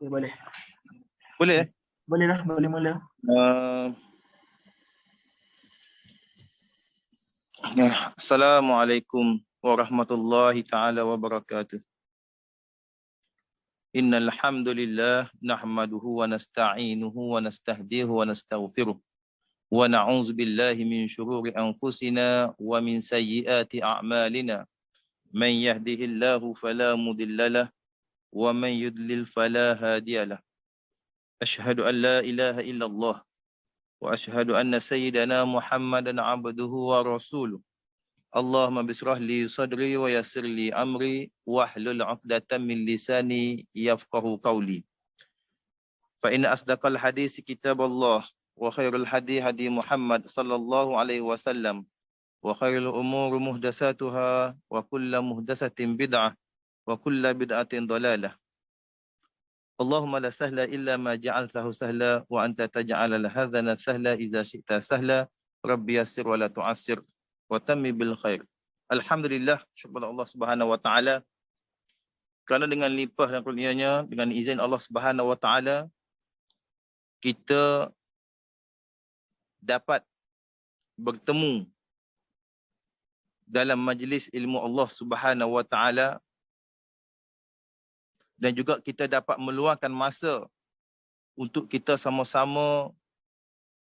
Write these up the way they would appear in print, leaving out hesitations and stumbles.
Ya, boleh. Boleh? Boleh lah, boleh mula. Assalamualaikum warahmatullahi taala wabarakatuh. Innal hamdalillah nahmaduhu wa nasta'inuhu wa nastahdihu wa nastaghfiruh wa na'udzu billahi min shururi anfusina wa min sayyiati a'malina. Man yahdihillahu fala mudhillalah wa man yudlil fala hadiyalah. Asyhadu an la ilaha illallah wa asyhadu anna sayyidana Muhammadan abduhu wa rasuluh. Allahumma bisrah li sadri wa yassir li amri wahlul 'uqdatam min lisani yafqahu qawli. Fa inna asdaqal hadis kitabullah wa khairul hadi hadi Muhammad sallallahu alaihi wasallam wa khairul umuri muhdatsatuha wa kullu muhdatsatin bid'ah wa kullu bid'atin dhalalah. Allahumma la sahla illa ma ja'altahu sahla wa anta taj'alal hadzana sahla idza syi'ta sahla. Rabbi yassir wa la tu'assir wa tammi bil khair. Alhamdulillah, syukur Allah Subhanahu wa taala kerana dengan limpah dan kurnianya, dengan izin Allah Subhanahu wa taala, kita dapat bertemu dalam majlis ilmu Allah Subhanahu wa taala, dan juga kita dapat meluangkan masa untuk kita sama-sama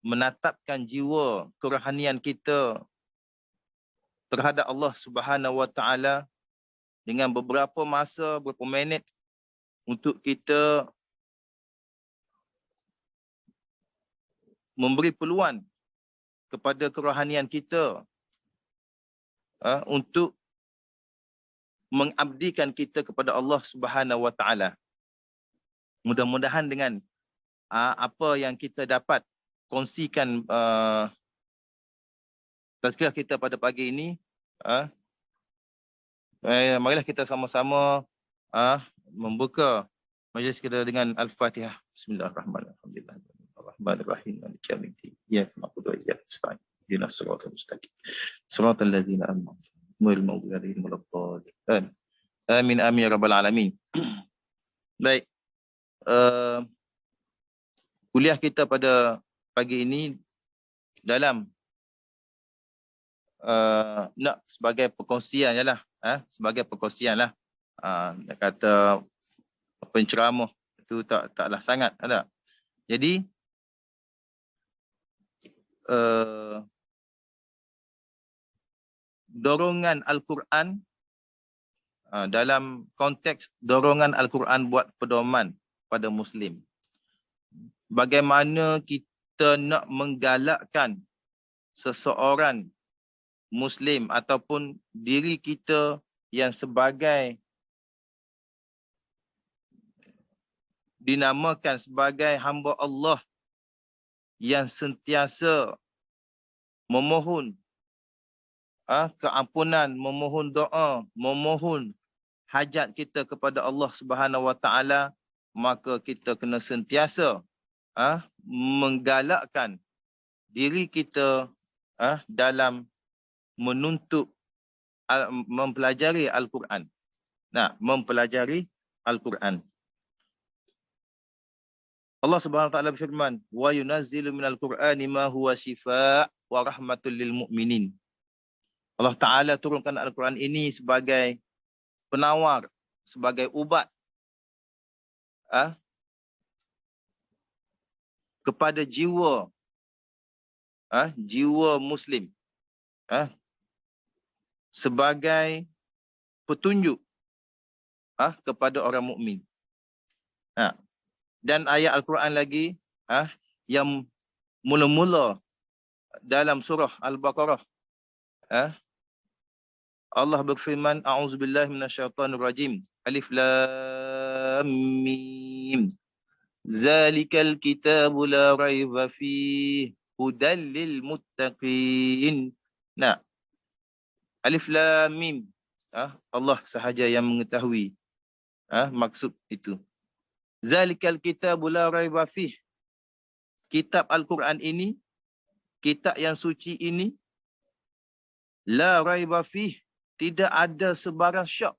menatapkan jiwa kerohanian kita terhadap Allah Subhanahu wa taala dengan beberapa masa, beberapa minit untuk kita memberi peluang kepada kerohanian kita untuk mengabdikan kita kepada Allah Subhanahu wa taala. Mudah-mudahan dengan apa yang kita dapat kongsikan tazkirah kita pada pagi ini, marilah kita sama-sama membuka majlis kita dengan Al-Fatihah. Bismillahirrahmanirrahim. Ar-Rahmanir-Rahim. Maliki yaumiddin. Iyyaka na'budu wa iyyaka nasta'in. Ihdinas siratal mustaqim. Siratal ladzina an'amta 'alaihim ghairil maghdubi 'alaihim waladdallin. Amin amin ya rabbal alamin. Baik. Kuliah kita pada pagi ini dalam nak sebagai perkongsian je lah, sebagai perkongsian lah. Nak kata penceramah itu taklah sangat, ada. Jadi dorongan Al-Quran, dalam konteks dorongan Al-Quran buat pedoman pada Muslim. Bagaimana kita nak menggalakkan seseorang Muslim ataupun diri kita yang sebagai dinamakan sebagai hamba Allah yang sentiasa memohon keampunan, memohon doa, memohon hajat kita kepada Allah Subhanahu wa taala, maka kita kena sentiasa menggalakkan diri kita dalam menuntut mempelajari Al-Quran. Mempelajari Al-Quran. Allah Subhanahu wa taala berfirman, "Wa yunazzilu minal Qur'ani ma huwa shifaa' wa rahmatul lil mu'minin." Allah Taala turunkan Al-Quran ini sebagai penawar, sebagai ubat kepada jiwa jiwa Muslim, sebagai petunjuk kepada orang mukmin. Dan ayat Al-Quran lagi yang mula-mula dalam surah Al-Baqarah, Allah berfirman, a'udzubillahi minasyaitonirrajim. Alif lam mim. Zalikal kitabu la raiba fihi hudal lil muttaqin. Alif lam mim. Allah sahaja yang mengetahui maksud itu. Zalikal kitabu la raiba fihi. Kitab Al-Quran ini, kitab yang suci ini, la raiba fihi, tidak ada sebarang syak,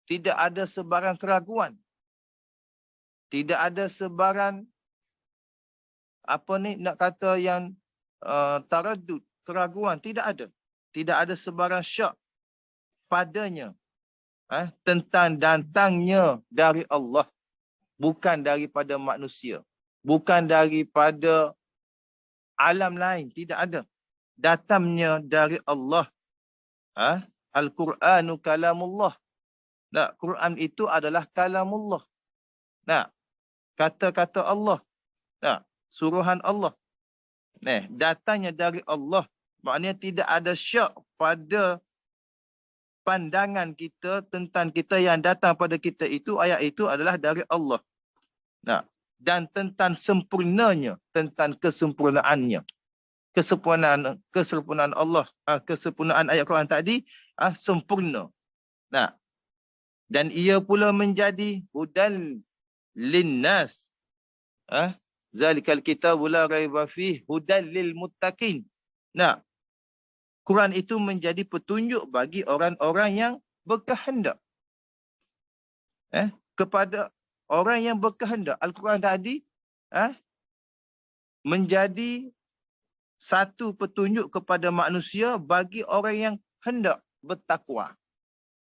tidak ada sebarang keraguan. Tidak ada sebarang apa ni nak kata yang taradud, keraguan, tidak ada. Tidak ada sebarang syak padanya tentang datangnya dari Allah, bukan daripada manusia, bukan daripada alam lain, tidak ada. Datangnya dari Allah. Al-Quranu kalamullah. Nah, Quran itu adalah kalamullah. Nah, kata-kata Allah. Nah, suruhan Allah. Nah, datangnya dari Allah. Maknanya tidak ada syak pada pandangan kita tentang kita yang datang pada kita itu, ayat itu adalah dari Allah. Nah, dan tentang sempurnanya, tentang kesempurnaannya. Kesempurnaan Allah, kesempurnaan ayat Quran tadi sempurna. Nah, dan ia pula menjadi hudan linnas. Zalikal kitabu la raiba fihi hudan lil muttaqin. Nah, Quran itu menjadi petunjuk bagi orang-orang yang berkehendak. Kepada orang yang berkehendak. Al-Quran tadi menjadi satu petunjuk kepada manusia bagi orang yang hendak bertakwa.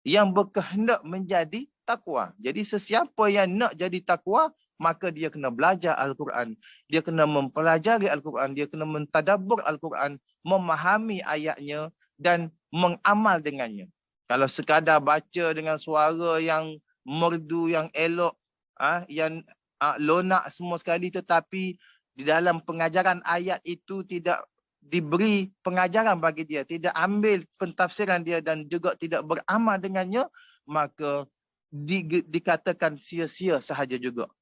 Yang berkehendak menjadi takwa. Jadi sesiapa yang nak jadi takwa, maka dia kena belajar Al-Quran. Dia kena mempelajari Al-Quran. Dia kena mentadabbur Al-Quran. Memahami ayatnya dan mengamal dengannya. Kalau sekadar baca dengan suara yang merdu, yang elok, yang lonak semua sekali, tetapi di dalam pengajaran ayat itu tidak diberi pengajaran bagi dia, tidak ambil pentafsiran dia dan juga tidak beramal dengannya, maka dikatakan sia-sia sahaja juga.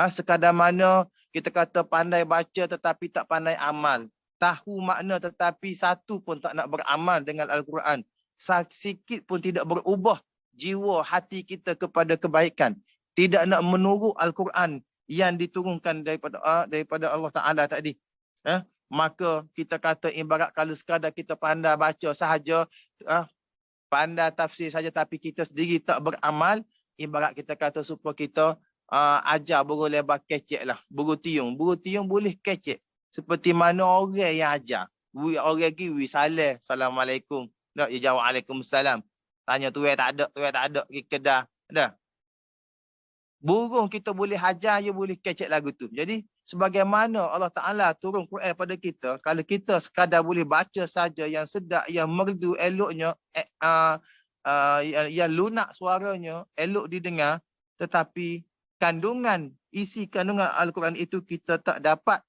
Sekadar mana kita kata pandai baca tetapi tak pandai amal. Tahu makna tetapi satu pun tak nak beramal dengan Al-Quran. Sikit pun tidak berubah jiwa hati kita kepada kebaikan. Tidak nak menurut Al-Quran yang diturunkan daripada Allah Ta'ala tadi. Maka kita kata ibarat kalau sekadar kita pandai baca sahaja, pandai tafsir saja tapi kita sendiri tak beramal, ibarat kita kata supaya kita ajar burung lebar kecek lah, burung tiung. Burung tiung boleh kecek. Seperti mana orang yang ajar. Orang pergi, salam, Assalamualaikum. Nak dia jawab Waalaikumsalam. Tanya tuai tak ada, pergi kedai. Dah. Burung kita boleh hajar, dia boleh kecek lagu tu. Jadi, sebagaimana Allah Ta'ala turun Quran pada kita, kalau kita sekadar boleh baca saja yang sedap, yang merdu, eloknya, yang lunak suaranya, elok didengar, tetapi isi kandungan Al-Quran itu kita tak dapat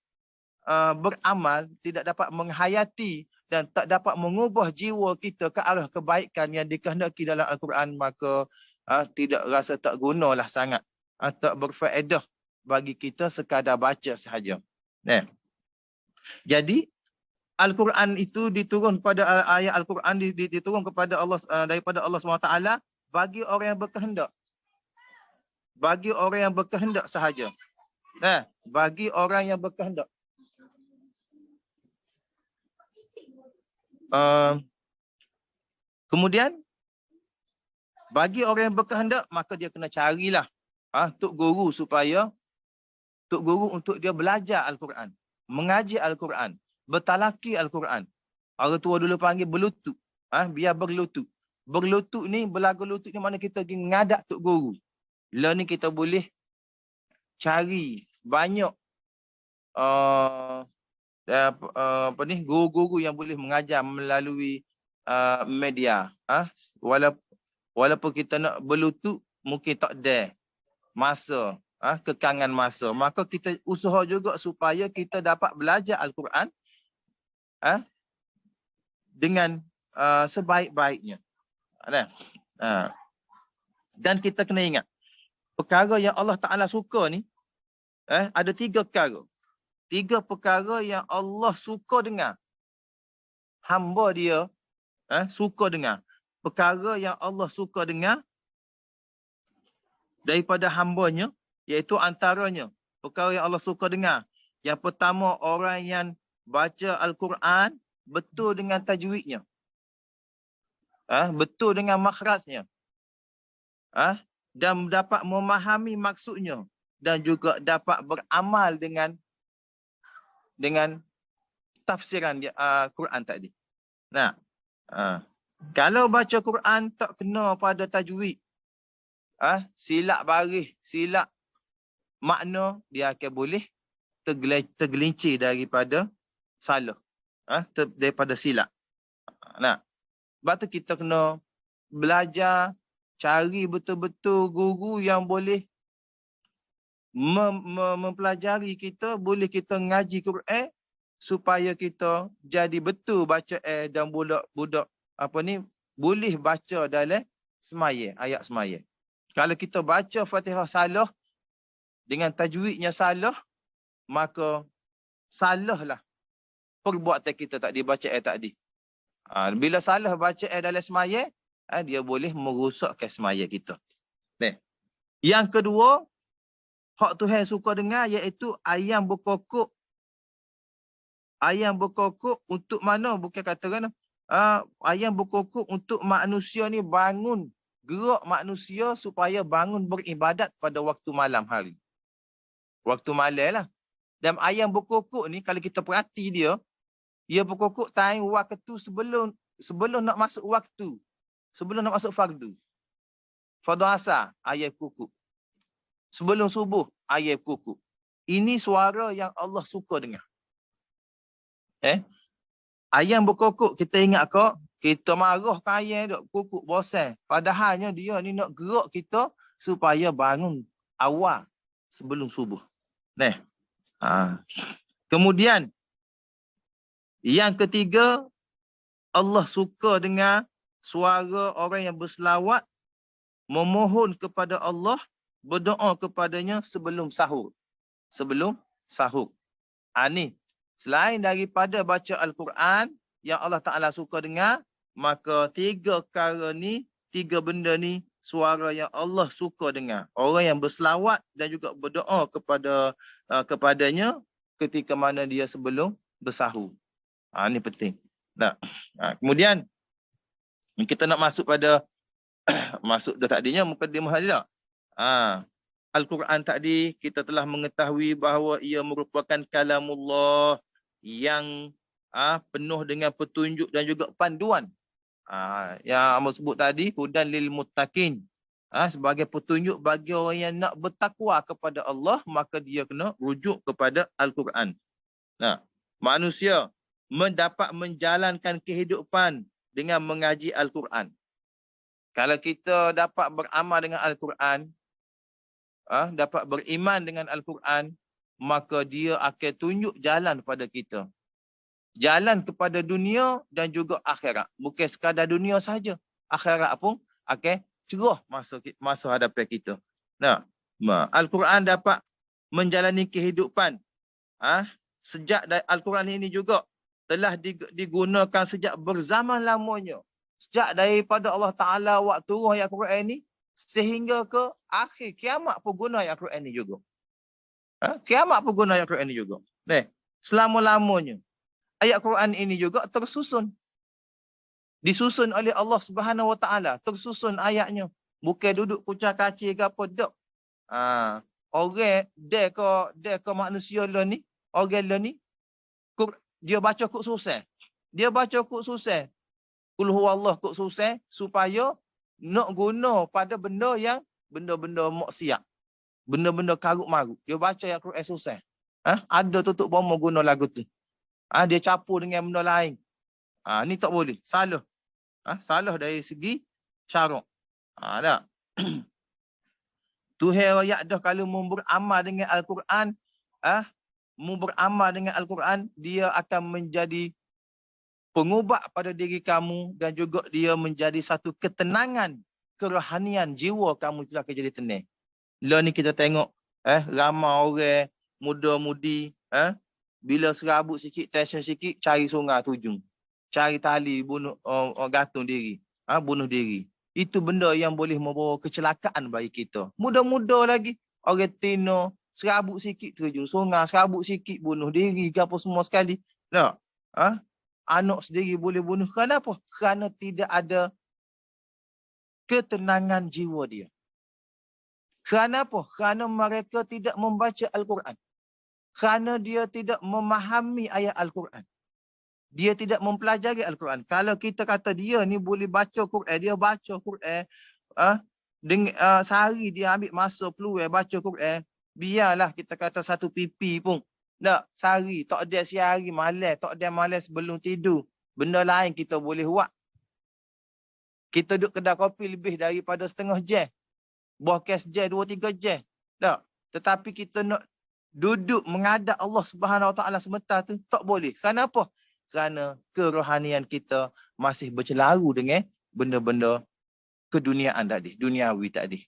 beramal, tidak dapat menghayati dan tak dapat mengubah jiwa kita ke arah kebaikan yang dikehendaki dalam Al-Quran, maka tidak rasa tak gunalah sangat. Tak berfaedah bagi kita sekadar baca sahaja. Jadi Al-Quran itu diturun pada ayat Al-Quran diturun kepada Allah daripada Allah SWT bagi orang yang berkehendak. Bagi orang yang berkehendak sahaja. Bagi orang yang berkehendak. Kemudian bagi orang yang berkehendak, maka dia kena carilah tok guru supaya tok guru untuk dia belajar Al-Quran, mengaji Al-Quran, bertalaki Al-Quran. Orang tua dulu panggil berlutut. Biar berlutut. Berlutut ni, belagu lutut ni mana kita pergi mengadap tok guru. Lah ni kita boleh cari banyak guru-guru yang boleh mengajar melalui media. Walaupun kita nak berlutut, mungkin tak ada masa, kekangan masa. Maka kita usaha juga supaya kita dapat belajar Al-Quran dengan sebaik-baiknya. Dan kita kena ingat, perkara yang Allah Ta'ala suka ni, ada 3 perkara. 3 perkara yang Allah suka dengar. Hamba dia suka dengar. Perkara yang Allah suka dengar daripada hambanya, iaitu antaranya perkara yang Allah suka dengar. Yang pertama, orang yang baca Al-Quran betul dengan tajwidnya. Betul dengan makhrajnya. Dan dapat memahami maksudnya. dan juga dapat beramal dengan tafsiran Quran tadi. Nah, kalau baca Quran tak kena pada tajwid, silap baris, silap makna, dia akan boleh tergelincir daripada salah, daripada silap. Nah, sebab tu kita kena belajar, cari betul-betul guru yang boleh mempelajari kita, boleh kita ngaji Quran supaya kita jadi betul baca dan budak boleh baca dalam semaya, ayat semaya. Kalau kita baca Fatihah salah dengan tajwidnya salah, maka salahlah perbuatan kita tadi, baca tadi. Bila salah baca dalam semaya, dia boleh merosakkan semaya kita. Yang kedua, hak Tuhan suka dengar iaitu ayam berkokok. Ayam berkokok untuk mana? Bukan katakan ayam berkokok untuk manusia ni bangun, gerak manusia supaya bangun beribadat pada waktu malam hari. Waktu malam lah. Dan ayam berkokok ni kalau kita perhati dia berkokok time waktu sebelum nak masuk waktu. Sebelum nak masuk fardu. Fardu asar, ayam kukuk. Sebelum subuh, ayam kukuk. Ini suara yang Allah suka dengar. Ayam berkokok, kita ingat kok, kita marah ke ayam duk kukuk bosan. Padahalnya dia ni nak gerak kita supaya bangun awal sebelum subuh. Kemudian, yang ketiga, Allah suka dengar suara orang yang berselawat, memohon kepada Allah, berdoa kepadanya sebelum sahur. Sebelum sahur. Ni, selain daripada baca Al-Quran yang Allah Ta'ala suka dengar, maka tiga benda ni suara yang Allah suka dengar. Orang yang berselawat dan juga berdoa kepadanya ketika mana dia sebelum bersahur. Ini penting. Kemudian kita nak masuk pada masuk dah tadinya mukadimah tadi tak? Al-Quran tadi kita telah mengetahui bahawa ia merupakan kalamullah yang penuh dengan petunjuk dan juga panduan. Yang Amal sebut tadi, hudan lil muttaqin. Sebagai petunjuk bagi orang yang nak bertakwa kepada Allah, maka dia kena rujuk kepada Al-Quran. Manusia mendapat menjalankan kehidupan dengan mengaji Al-Quran. Kalau kita dapat beramal dengan Al-Quran, dapat beriman dengan Al-Quran, maka dia akan tunjuk jalan pada kita. Jalan kepada dunia dan juga akhirat. Bukan sekadar dunia sahaja. Akhirat pun akan cerah masa hadapan kita. Al-Quran dapat menjalani kehidupan. Sejak Al-Quran ini juga telah digunakan sejak berzaman lamanya. Sejak daripada Allah Ta'ala waktu turun ayat Quran ini, sehingga ke akhir kiamat pun guna ayat Quran ini juga. Kiamat pun guna ayat Quran ini juga. Selama-lamanya. Ayat Quran ini juga tersusun. Disusun oleh Allah Subhanahu Wa Ta'ala. Tersusun ayatnya. Bukan duduk kucak-kacir ke apa. Tak. Orang dia ke manusia lah ni. Orang lah ni. Dia baca kuk susah. Dia baca kuk susah. Qul huwallah kuk susah. Supaya nak guna pada benda maksiat. Benda-benda karut-marut. Dia baca yang Quran susah. Ada tutup bomba guna lagu tu. Dia campur dengan benda lain. Ni tak boleh. Salah. Salah dari segi syarak. Tak? Tuhan rakyat dah kalau beramal dengan Al-Quran, beramal dengan Al-Quran, dia akan menjadi pengubat pada diri kamu dan juga dia menjadi satu ketenangan, kerohanian jiwa kamu itu akan jadi tenang. Lah ni kita tengok ramai orang muda-mudi bila serabut sikit, tension sikit, cari sungai tujung. Cari tali bunuh gantung diri, bunuh diri. Itu benda yang boleh membawa kecelakaan bagi kita. Muda-muda lagi, orang tino serabut sikit terjun sungai, serabut sikit bunuh diri ke apa semua sekali. Tak? Anak sendiri boleh bunuh. Kenapa? Kerana tidak ada ketenangan jiwa dia. Kerana apa? Kerana mereka tidak membaca Al-Quran. Kerana dia tidak memahami ayat Al-Quran. Dia tidak mempelajari Al-Quran. Kalau kita kata dia ni boleh baca Quran, dia baca Quran, sehari dia ambil masa peluang baca Quran, biarlah kita kata satu pipi pun. Tak, sehari, tak ada sehari malas, tak ada malas sebelum tidur. Benda lain kita boleh buat. Kita duduk kedai kopi lebih daripada setengah jam. Buah kes jam, 2-3 jam. Tak. Tetapi kita nak duduk menghadap Allah Subhanahu Wa Taala sebentar tu, tak boleh. Kenapa? Kerana kerohanian kita masih bercelaru dengan benda-benda keduniaan tadi, duniawi tadi.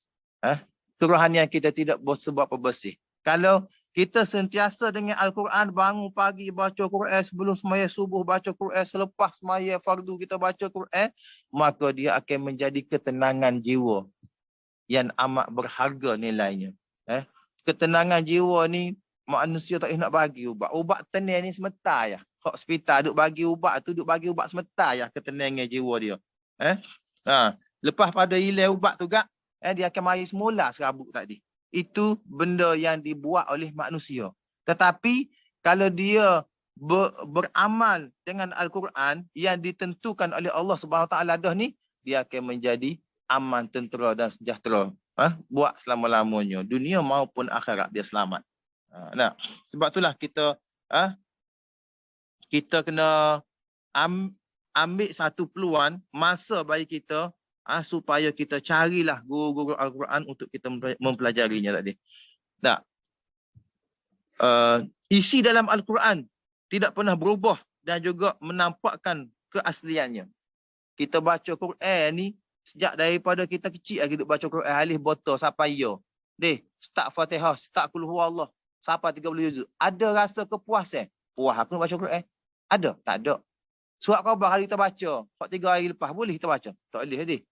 Kerohanian kita tidak sebab bersih. Kalau kita sentiasa dengan Al-Quran, bangun pagi baca Quran, sebelum semaya subuh baca Quran, selepas semaya fardu kita baca Quran, maka dia akan menjadi ketenangan jiwa yang amat berharga nilainya. Ketenangan jiwa ni manusia tak nak bagi ubat. Ubat tenang ni sementara ya. Hospital duk bagi ubat tu, duk bagi ubat sementara ya ketenangan jiwa dia. Lepas pada hilang ubat tu gak, dia akan mari semula serabut tadi. Itu benda yang dibuat oleh manusia. Tetapi kalau dia beramal dengan Al-Quran yang ditentukan oleh Allah Subhanahu Wa Taala dah ni, dia akan menjadi aman, tentera dan sejahtera. Buat selama-lamanya, dunia maupun akhirat dia selamat. Nah, sebab itulah kita kita kena ambil satu peluang masa bagi kita supaya kita carilah guru-guru Al-Quran untuk kita mempelajarinya tadi. Tak. Isi dalam Al-Quran tidak pernah berubah dan juga menampakkan keasliannya. Kita baca Quran ni sejak daripada kita kecil lagi duk baca Quran alif botol sampai yo. Start Fatihah, start Qul Huwallah sampai 30 juzuk. Ada rasa kepuasan? Puas aku nak baca Quran? Ada? Tak ada. Surat khabar hari kita baca, 3 hari lepas boleh kita baca? Tak boleh.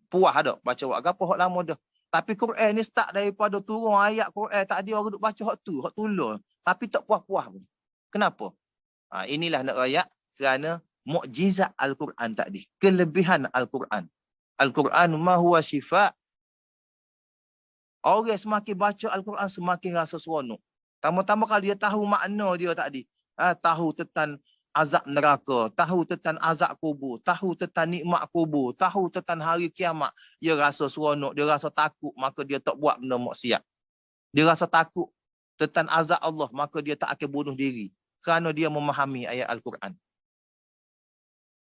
Puas ada baca buat apa hak lama dah. Tapi Quran ni start daripada turun ayat Quran, tak ada orang duk baca hak tu, hak tulur. Tapi tak puas-puas pun. Kenapa? Inilah nak rakyat kerana mukjizat Al-Quran tadi. Kelebihan Al-Quran. Al-Quran ma huwa syifa. Orang semakin baca Al-Quran semakin rasa seronok. Tama-tama kalau dia tahu makna dia tadi. Tahu tentang azab neraka, tahu tentang azab kubur, tahu tentang nikmat kubur, tahu tentang hari kiamat, dia rasa seronok, dia rasa takut, maka dia tak buat benda maksiat. Dia rasa takut tentang azab Allah, maka dia tak akan bunuh diri kerana dia memahami ayat Al-Quran.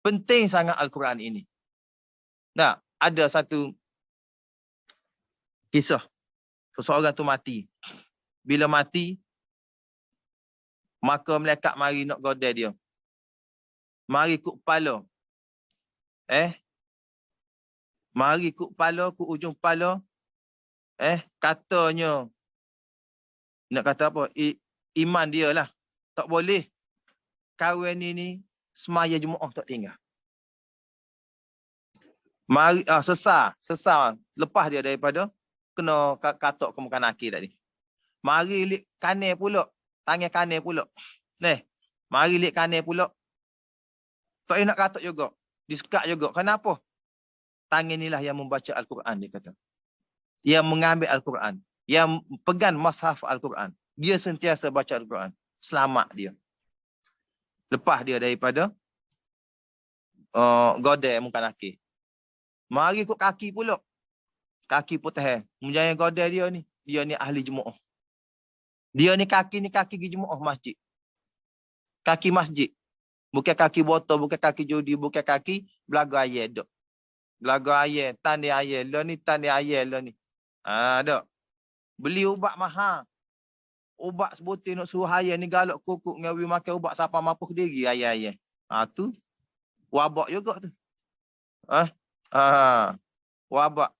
Penting sangat Al-Quran ini. Nah, ada satu kisah. Seseorang tu mati. Bila mati, maka malaikat mari nak godai dia. Mari kuk kepala. Mari kuk kepala, kuk ujung kepala. Katanya, nak kata apa? Iman dia lah. Tak boleh. Kahwin ni semaya Jumaat tak tinggal. Mari, sesar. Lepas dia daripada kena katok ke muka naki tadi. Mari lik kanan pula. Tangan kanan pula. Mari lik kanan pula. Tak nak katok juga. Disekat juga. Kenapa? Tangan inilah yang membaca Al-Quran, dia kata. Yang mengambil Al-Quran. Yang pegang mushaf Al-Quran. Dia sentiasa baca Al-Quran. Selamat dia. Lepas dia daripada godai muka naki. Mari ikut kaki pula. Kaki putih. Menjaya godai dia ni. Dia ni ahli Jumaat. Dia ni kaki pergi Jumaat masjid. Kaki masjid. Bukan kaki botol, bukan kaki judi, bukan kaki belaga ayat dok. Belaga ayat, tanda ayat lo ni, tanda ayat lo ni. Dok. Beli ubat mahal. Ubat sebutir nak suruh ayat ni galak kukuk ngawi makan ubat siapa mampu diri ayat-ayat. Tu wabak juga tu. Wabak.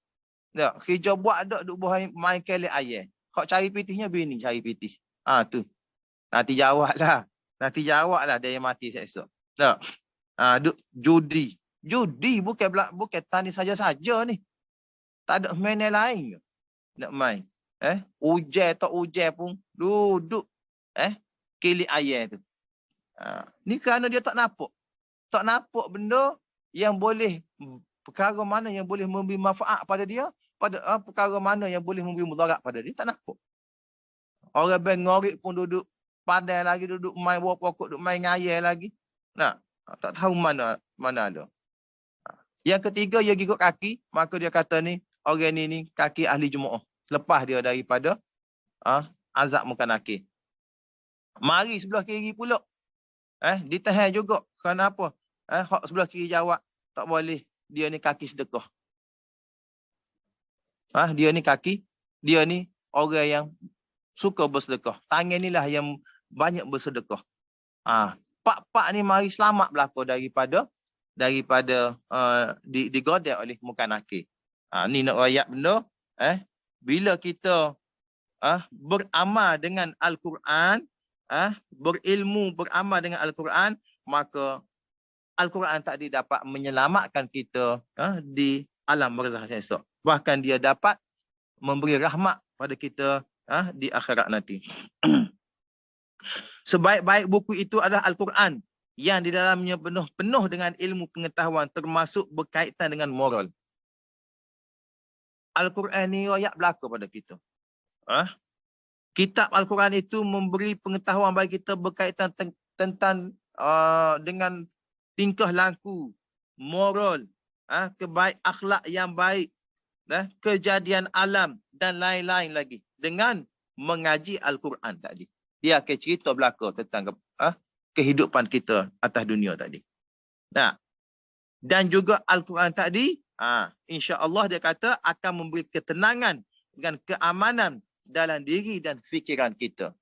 Dok, hijau buat dok duk buat main kelek ayat. Hak cari pitihnya bini cari pitih. Tu. Nanti jawablah dia mati esok. Tak. Duk judi. Judi bukan tani saja-saja ni. Tak ada main lain. Nak main. Ujian tak ujian pun duduk kilik ayat tu. Ni kerana dia tak nampak. Tak nampak benda yang boleh, perkara mana yang boleh memberi manfaat pada dia, pada perkara mana yang boleh memberi mudarat pada dia, tak nampak. Orang bengorik pun duduk padai lagi, duduk main buah pokok, duduk main ngayal lagi. Nah, tak tahu mana ada. Yang ketiga, dia gigit kaki, maka dia kata ni, orang ni kaki ahli Jumaat. Lepas dia daripada azab muka nakir. Mari sebelah kiri pula. Ditahan juga. Kenapa? Hak sebelah kiri jawab, tak boleh. Dia ni kaki sedekah. Dia ni orang yang suka bersedekah. Tangan ni lah yang banyak bersedekah. Pak-pak ni mari selamat berlaku daripada digodek oleh muka nakir. Ni nak rakyat benda. Bila kita beramal dengan Al-Quran, berilmu, beramal dengan Al-Quran, maka Al-Quran tadi dapat menyelamatkan kita di alam barzakh esok. Bahkan dia dapat memberi rahmat pada kita di akhirat nanti. Sebaik-baik buku itu adalah Al-Quran yang di dalamnya penuh dengan ilmu pengetahuan termasuk berkaitan dengan moral. Al-Quran ni ayat belaka pada kita. Kitab Al-Quran itu memberi pengetahuan bagi kita berkaitan tentang dengan tingkah laku, moral, kebaik akhlak yang baik, kejadian alam dan lain-lain lagi dengan mengaji Al-Quran tadi. Dia akan cerita belaka tentang kehidupan kita atas dunia tadi. Nah, dan juga Al-Quran tadi, insya-Allah dia kata akan memberi ketenangan dengan keamanan dalam diri dan fikiran kita.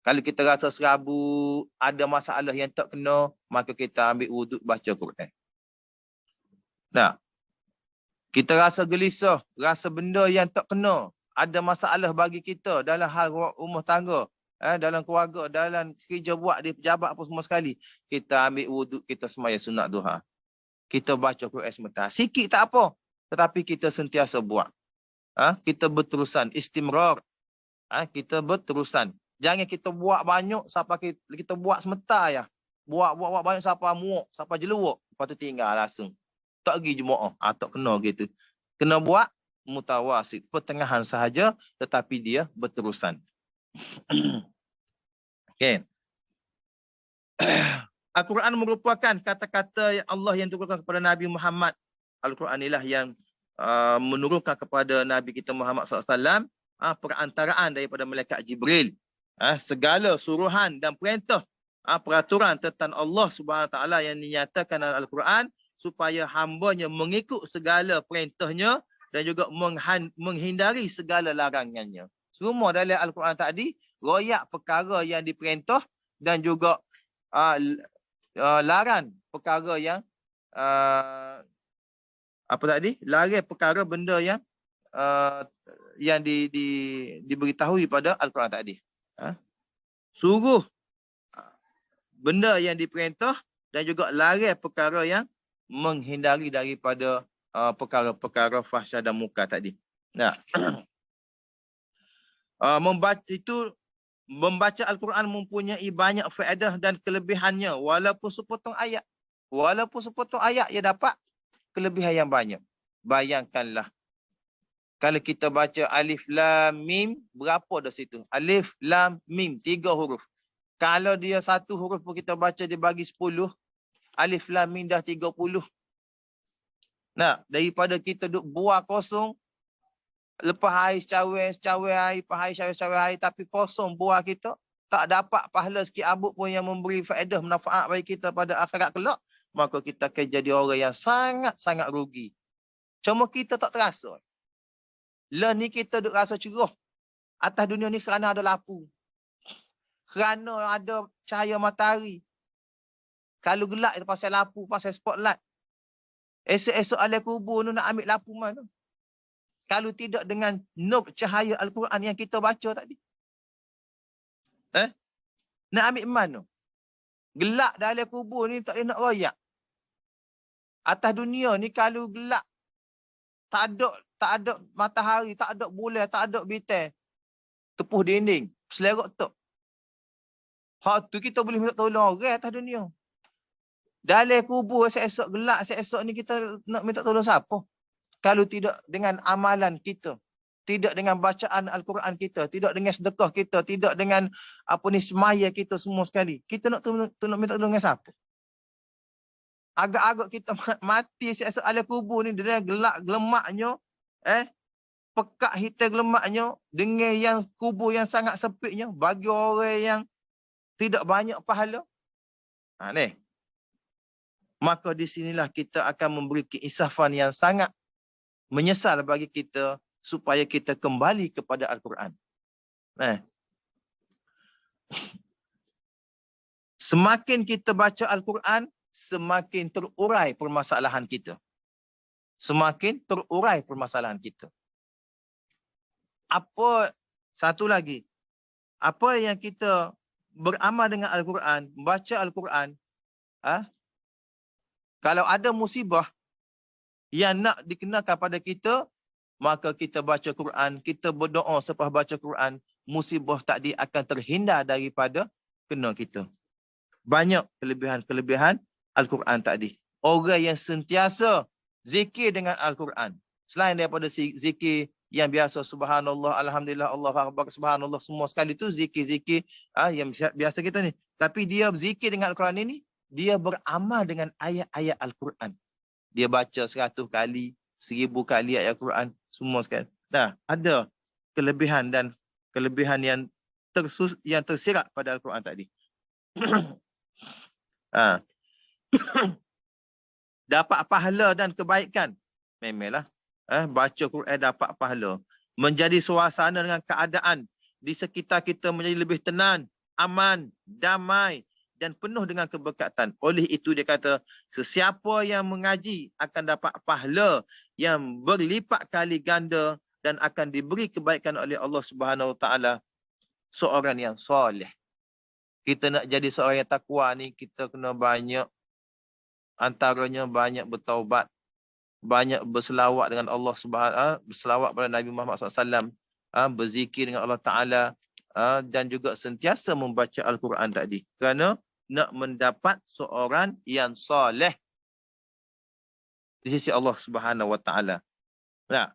Kalau kita rasa serabut, ada masalah yang tak kena, maka kita ambil wuduk baca Quran. Nah, kita rasa gelisah, rasa benda yang tak kena, ada masalah bagi kita dalam hal rumah tangga, dalam keluarga, dalam kerja buat di pejabat apa semua sekali, kita ambil wuduk, kita semaya sunat duha. Kita baca Quran sebentar. Sikit tak apa, tetapi kita sentiasa buat. Kita berterusan, istimrar. Kita berterusan. Jangan kita buat banyak sampai kita buat sebentar ya. Buat banyak sampai muak, sampai jeluak. Lepas tu tinggal langsung. Tak pergi Jumaat. Tak kena gitu. Kena buat mutawasid. Pertengahan sahaja tetapi dia berterusan. Okay. Al-Quran merupakan kata-kata Allah yang diturunkan kepada Nabi Muhammad. Al-Quran inilah yang menurunkan kepada Nabi kita Muhammad SAW perantaraan daripada malaikat Jibril. Segala suruhan dan perintah, peraturan tentang Allah Subhanahu Wa Taala yang dinyatakan dalam Al-Quran supaya hambanya mengikut segala perintahnya dan juga menghindari segala larangannya. Semua dalam Al-Quran tadi royak perkara yang diperintah dan juga larang perkara yang larang perkara benda yang diberitahui pada Al-Quran tadi. Suruh benda yang diperintah dan juga larang perkara yang menghindari daripada perkara-perkara fahsyah dan munkar tadi. Nah, membaca Al-Quran mempunyai banyak faedah dan kelebihannya walaupun sepotong ayat. Walaupun sepotong ayat ia dapat kelebihan yang banyak. Bayangkanlah kalau kita baca alif lam mim, berapa dah situ? Alif lam mim, 3 huruf. Kalau dia 1 huruf pun kita baca dia bagi 10, alif lam mim dah 30. Nah, daripada kita duk buang kosong, lepas hari secawai hari, lepas hari secawai hari, tapi kosong buah kita, tak dapat pahala sikit abut pun yang memberi faedah, manfaat bagi kita pada akhirat kelak, maka kita akan jadi orang yang sangat-sangat rugi. Cuma kita tak terasa. Lah ni kita duk rasa cerah atas dunia ni kerana ada lampu. Kerana ada cahaya matahari. Kalau gelap itu pasal lampu, pasal spotlight. Esok-esok alam kubur ni nak ambil lampu mana? Kalau tidak dengan nur cahaya Al-Quran yang kita baca tadi. Nak ambil mana? Gelap dalam kubur ni tak boleh nak royak. Atas dunia ni kalau gelap, tak ada matahari, tak ada bulan, tak ada bintang, tepuh dinding, selerak tok. Hak tu kita boleh minta tolong orang atas dunia. Dalam kubur esok gelap, esok ni kita nak minta tolong siapa? kalau tidak dengan amalan kita, tidak dengan bacaan Al-Quran kita, tidak dengan sedekah kita, tidak dengan semaya kita semua sekali. Kita nak minta tolong dengan siapa? Agak-agak kita mati esok ala kubur ni, dia gelak gelemaknya, pekat hitam gelemaknya, dengan yang kubur yang sangat sempitnya, bagi orang yang tidak banyak pahala. Ni. Maka di sinilah kita akan memberi keinsafan yang sangat menyesal bagi kita, supaya kita kembali kepada Al-Quran. Semakin kita baca Al-Quran, semakin terurai permasalahan kita. Semakin terurai permasalahan kita. Satu lagi, apa yang kita beramal dengan Al-Quran, baca Al-Quran, kalau ada musibah yang nak dikenakan pada kita, maka kita baca Quran, kita berdoa selepas baca Quran, musibah tadi akan terhindar daripada kena kita. Banyak kelebihan-kelebihan Al-Quran tadi. Orang yang sentiasa zikir dengan Al-Quran, selain daripada zikir yang biasa, subhanallah, alhamdulillah, Allahu akbar, subhanallah, semua sekali tu zikir-zikir yang biasa kita ni. Tapi dia berzikir dengan Al-Quran ini, dia beramal dengan ayat-ayat Al-Quran. Dia baca 100 kali, 1000 kali ayat Al-Quran, semua sekali. Nah, ada kelebihan dan kelebihan yang tersirat pada Al-Quran tadi. Dapat pahala dan kebaikan. Memanglah. Baca Quran dapat pahala. Menjadi suasana dengan keadaan di sekitar kita menjadi lebih tenang, aman, damai dan penuh dengan keberkatan. Oleh itu dia kata, sesiapa yang mengaji akan dapat pahala yang berlipat kali ganda dan akan diberi kebaikan oleh Allah Subhanahu Wa Taala seorang yang soleh. Kita nak jadi seorang yang takwa ni, kita kena banyak, antaranya banyak bertaubat, banyak berselawat dengan Allah Subhanahu, berselawat pada Nabi Muhammad SAW, berzikir dengan Allah Taala, dan juga sentiasa membaca Al-Quran tadi. Kerana nak mendapat seorang yang soleh di sisi Allah Subhanahu Wa Taala. Nah,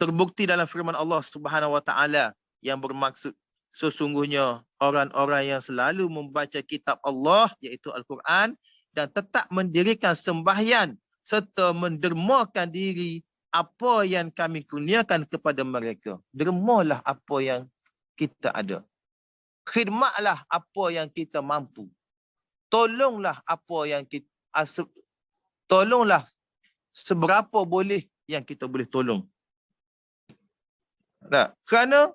terbukti dalam firman Allah Subhanahu Wa Taala yang bermaksud, sesungguhnya orang-orang yang selalu membaca kitab Allah, iaitu Al-Quran, dan tetap mendirikan sembahyang serta mendermakan diri apa yang kami kurniakan kepada mereka. Dermalah apa yang kita ada. Khidmatlah apa yang kita mampu. Tolonglah apa yang kita, tolonglah seberapa boleh yang kita boleh tolong. Nah, kerana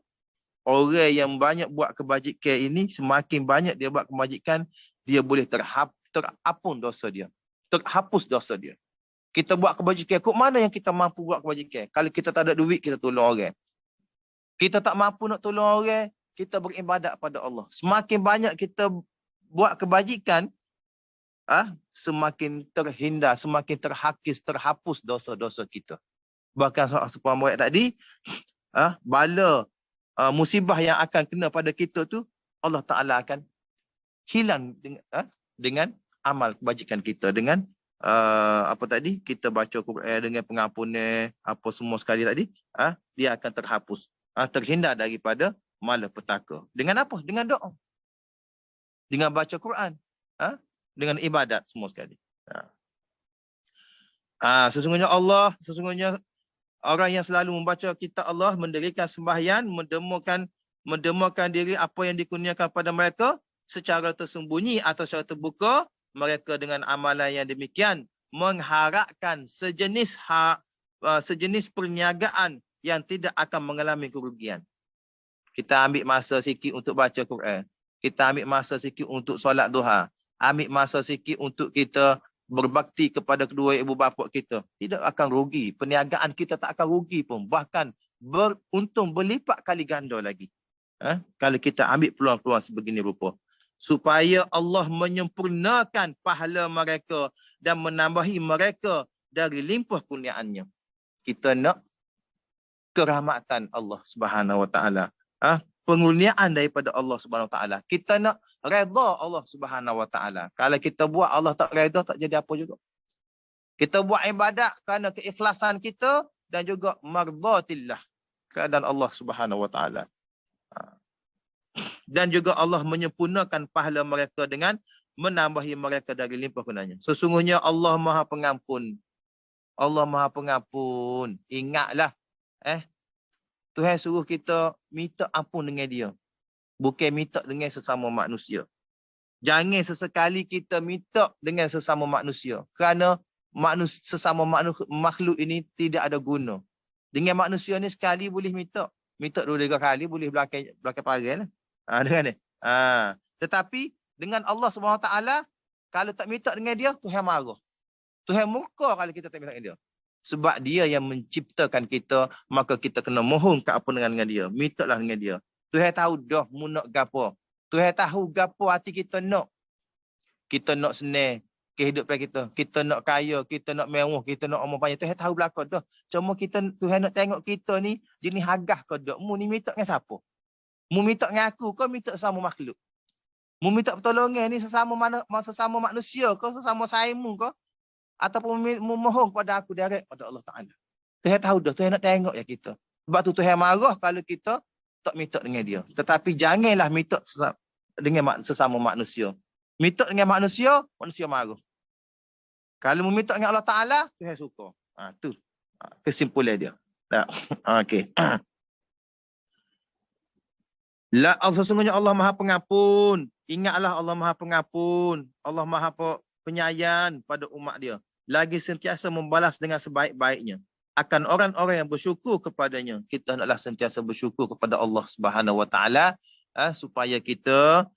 orang yang banyak buat kebajikan ini, semakin banyak dia buat kebajikan, dia boleh terhapun dosa dia. Terhapus dosa dia. Kita buat kebajikan, kok mana yang kita mampu buat kebajikan? Kalau kita tak ada duit, kita tolong orang. Kita tak mampu nak tolong orang, kita beribadat pada Allah. Semakin banyak kita buat kebajikan, semakin terhindar, semakin terhapus dosa-dosa kita. Bahkan sepuan murid tadi, bala musibah yang akan kena pada kita tu, Allah Ta'ala akan hilang dengan amal kebajikan kita. Dengan kita baca Quran dengan pengampunan, apa semua sekali tadi, dia akan terhapus, terhindar daripada malapetaka. Dengan apa? Dengan doa. Dengan baca Quran. Dengan ibadat semua sekali. Sesungguhnya orang yang selalu membaca kitab Allah, mendirikan sembahyang, mendermakan diri apa yang dikurniakan pada mereka secara tersembunyi atau secara terbuka, mereka dengan amalan yang demikian mengharapkan sejenis perniagaan yang tidak akan mengalami kerugian. Kita ambil masa sikit untuk baca Quran. Kita ambil masa sikit untuk solat duha. Ambil masa sikit untuk kita berbakti kepada kedua ibu bapa kita. Tidak akan rugi. Perniagaan kita tak akan rugi pun. Bahkan beruntung berlipat kali ganda lagi. Kalau kita ambil peluang-peluang sebegini rupa. Supaya Allah menyempurnakan pahala mereka dan menambahi mereka dari limpah kurniaannya. Kita nak kerahmatan Allah Subhanahu Wa Taala. Pengurniaan daripada Allah Subhanahu Wa Taala. Kita nak redha Allah Subhanahu Wa Taala. Kalau kita buat Allah tak redha, tak jadi apa juga. Kita buat ibadat kerana keikhlasan kita dan juga mardhatillah, keadaan Allah Subhanahu Wa Taala. Dan juga Allah menyempurnakan pahala mereka dengan menambahi mereka dari limpah kunanya. Sesungguhnya Allah Maha Pengampun. Allah Maha Pengampun. Ingatlah, Tuhan suruh kita minta ampun dengan dia. Bukan minta dengan sesama manusia. Jangan sesekali kita minta dengan sesama manusia. Kerana sesama makhluk ini tidak ada guna. Dengan manusia ni sekali boleh minta. Minta 2-3 kali boleh belakang parai lah. Dengan ni. Tetapi dengan Allah SWT, kalau tak minta dengan dia, Tuhan marah. Tuhan murka kalau kita tak minta dengan dia. Sebab dia yang menciptakan kita, maka kita kena mohon ke apa dengan dia. Mintalah dengan dia. Tuhan tahu dah mu nak gapo. Tuhan tahu gapo hati kita nak. Kita nak senang kehidupan kita. Kita nak kaya, kita nak mewah, kita nak umur panjang. Tuhan tahu belakang dah. Cuma Tuhan nak tengok kita ni jenis hagah ke dak. Mu ni minta dengan siapa? Mu minta dengan aku ke minta sama makhluk? Mu minta pertolongan ni sesama manusia ke sesama saimu ke? Ataupun mu mohon kepada aku direct pada Allah Ta'ala. Tuhan tahu dah. Tuhan nak tengok ya kita. Sebab tu Tuhan marah kalau kita tak minta dengan dia. Tetapi janganlah minta dengan sesama manusia. Minta dengan manusia marah. Kalau mu minta dengan Allah Ta'ala, Tuhan suka. Tu kesimpulan dia. Okey. Sesungguhnya Allah Maha Pengampun. Ingatlah Allah Maha Pengampun. Allah Maha penyayang pada umat dia. Lagi sentiasa membalas dengan sebaik-baiknya. Akan orang-orang yang bersyukur kepadanya. Kita hendaklah sentiasa bersyukur kepada Allah Subhanahu Wa Taala supaya kita